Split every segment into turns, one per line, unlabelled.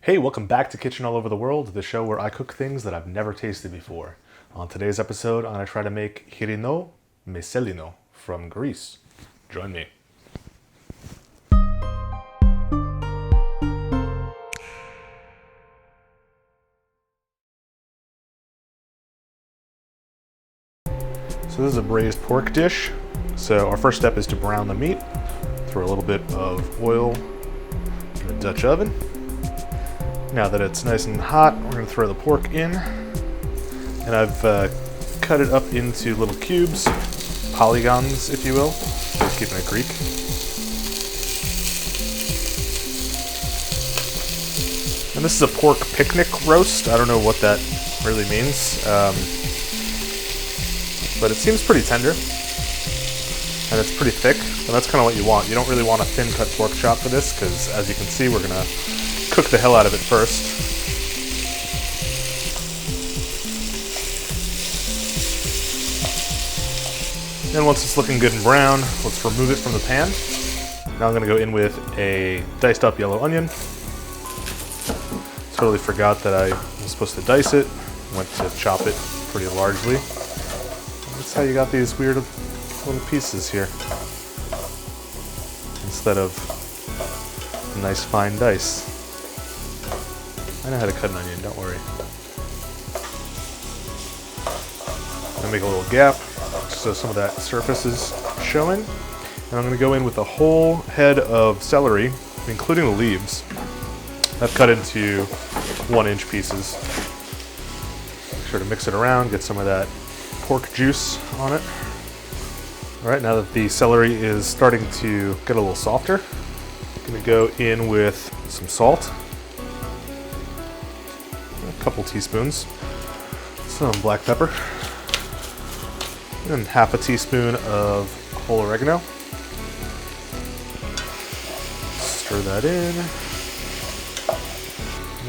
Hey, welcome back to Kitchen All Over the World, the show where I cook things that I've never tasted before. On today's episode, I'm going to try to make Hirino me Selino from Greece. Join me. So this is a braised pork dish. So our first step is to brown the meat. Throw a little bit of oil in the Dutch oven. Now that it's nice and hot, we're going to throw the pork in. And I've cut it up into little cubes, polygons if you will, just keeping it Greek. And this is a pork picnic roast. I don't know what that really means, but it seems pretty tender. And it's pretty thick, and that's kind of what you want. You don't really want a thin cut pork chop for this, because as you can see, we're going to cook the hell out of it first. And once it's looking good and brown, let's remove it from the pan. Now I'm going to go in with a diced up yellow onion. Totally forgot that I was supposed to dice it. Went to chop it pretty largely. That's how you got these weird little pieces here, instead of a nice fine dice. I know how to cut an onion, don't worry. I'm gonna make a little gap so some of that surface is showing. And I'm gonna go in with a whole head of celery, including the leaves. I've cut into 1-inch pieces. Make sure to mix it around, get some of that pork juice on it. All right, now that the celery is starting to get a little softer, I'm gonna go in with some salt. A couple teaspoons, some black pepper, and half a teaspoon of whole oregano. Stir that in.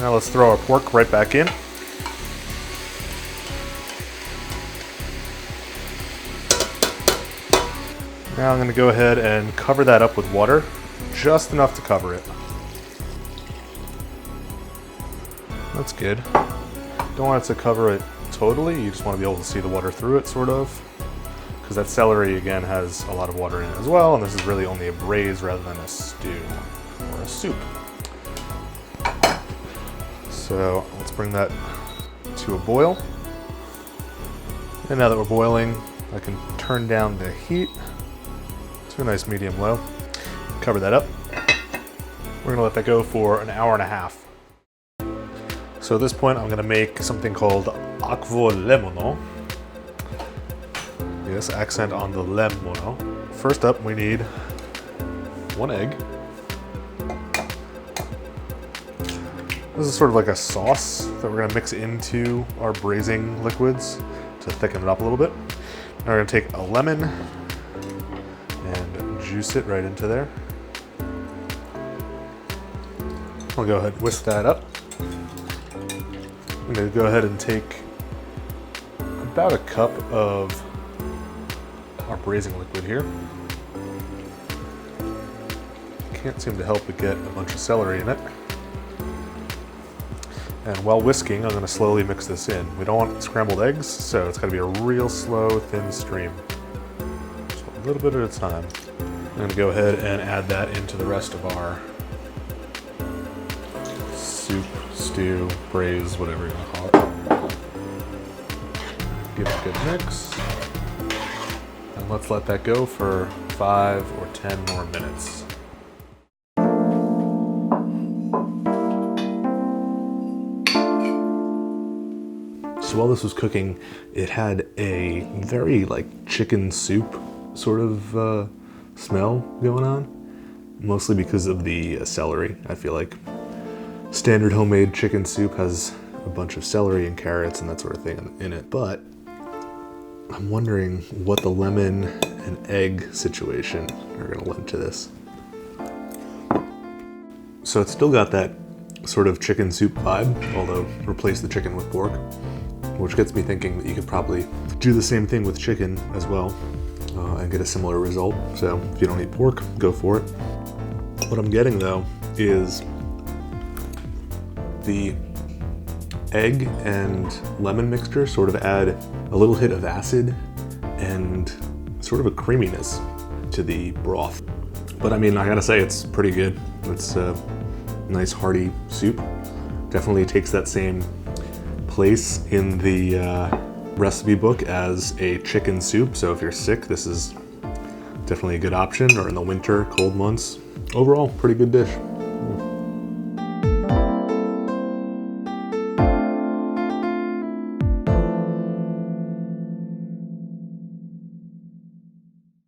Now let's throw our pork right back in. Now I'm going to go ahead and cover that up with water, just enough to cover it. That's good. Don't want it to cover it totally, you just want to be able to see the water through it, sort of. Because that celery, again, has a lot of water in it as well, and this is really only a braise rather than a stew or a soup. So let's bring that to a boil. And now that we're boiling, I can turn down the heat to a nice medium low. Cover that up. We're gonna let that go for an hour and a half. So at this point, I'm gonna make something called Agvolemono. Yes, accent on the lemono. First up, we need 1 egg. This is sort of like a sauce that we're gonna mix into our braising liquids to thicken it up a little bit. Now we're gonna take a lemon and juice it right into there. I'll go ahead and whisk that up. I'm gonna go ahead and take about a cup of our braising liquid here. Can't seem to help but get a bunch of celery in it. And while whisking, I'm gonna slowly mix this in. We don't want scrambled eggs, so it's gotta be a real slow, thin stream. So a little bit at a time. I'm gonna go ahead and add that into the rest of our soup, stew, braise, whatever you wanna call it. Give it a good mix. And let's let that go for 5 or 10 more minutes. So while this was cooking, it had a very chicken soup sort of smell going on, mostly because of the celery. I feel like standard homemade chicken soup has a bunch of celery and carrots and that sort of thing in it, but I'm wondering what the lemon and egg situation are gonna lend to this. So it's still got that sort of chicken soup vibe, although replace the chicken with pork, which gets me thinking that you could probably do the same thing with chicken as well and get a similar result. So if you don't eat pork, go for it. What I'm getting though is the egg and lemon mixture sort of add a little hit of acid and sort of a creaminess to the broth. But I mean, I gotta say, it's pretty good. It's a nice hearty soup. Definitely takes that same place in the recipe book as a chicken soup. So if you're sick, this is definitely a good option, or in the winter, cold months. Overall, pretty good dish.